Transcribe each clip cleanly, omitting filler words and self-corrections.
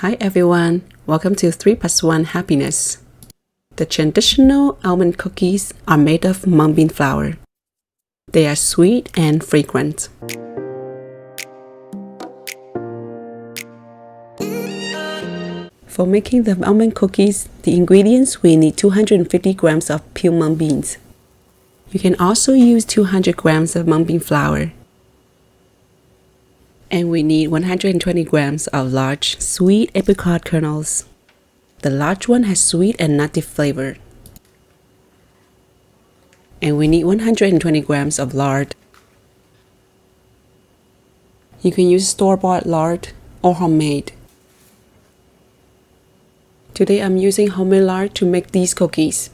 Hi everyone, welcome to 3+1 Happiness. The traditional almond cookies are made of mung bean flour. They are sweet and fragrant. For making the almond cookies, the ingredients we need 250 grams of pure mung beans. You can also use 200 grams of mung bean flour. And we need 120 grams of large, sweet apricot kernels. The large one has sweet and nutty flavor. And we need 120 grams of lard. You can use store-bought lard or homemade. Today I'm using homemade lard to make these cookies.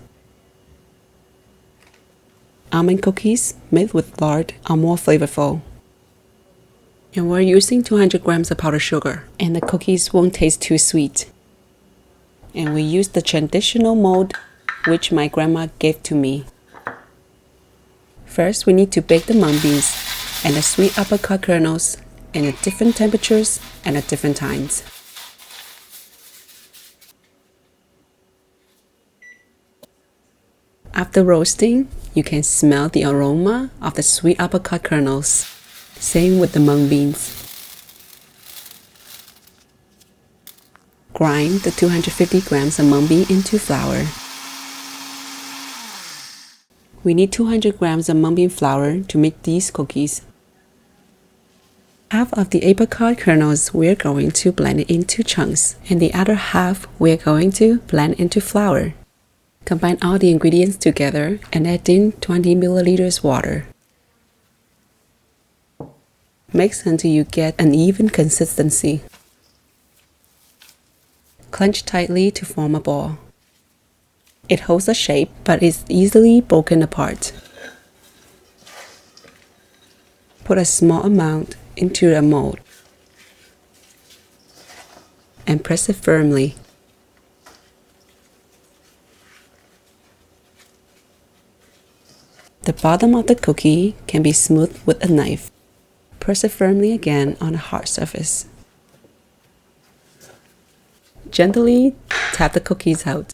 Almond cookies made with lard are more flavorful. And we're using 200 grams of powdered sugar, and the cookies won't taste too sweet. And we use the traditional mold which my grandma gave to me. First, we need to bake the mung beans and the sweet apricot kernels at different temperatures and at different times. After roasting, you can smell the aroma of the sweet apricot kernels. Same with the mung beans. Grind the 250 grams of mung bean into flour. We need 200 grams of mung bean flour to make these cookies. Half of the apricot kernels we're going to blend it into chunks, and the other half we're going to blend into flour. Combine all the ingredients together and add in 20 milliliters water. Mix until you get an even consistency. Clench tightly to form a ball. It holds a shape but is easily broken apart. Put a small amount into a mold and press it firmly. The bottom of the cookie can be smoothed with a knife. Press it firmly again on a hard surface. Gently tap the cookies out.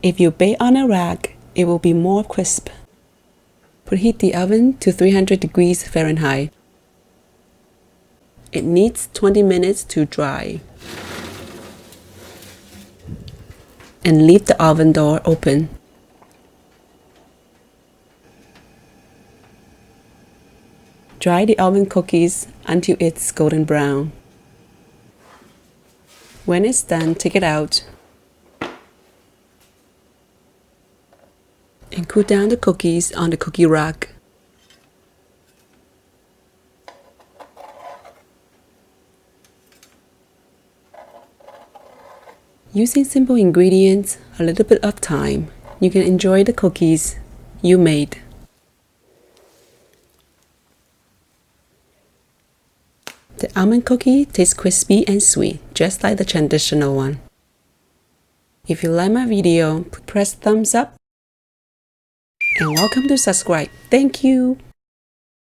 If you bake on a rack, it will be more crisp. Preheat the oven to 300 degrees Fahrenheit. It needs 20 minutes to dry. And leave the oven door open. Dry the almond cookies until it's golden brown. When it's done, take it out and cool down the cookies on the cookie rack. Using simple ingredients, a little bit of time, you can enjoy the cookies you made. The almond cookie tastes crispy and sweet, just like the traditional one. If you like my video, press thumbs up and welcome to subscribe. Thank you!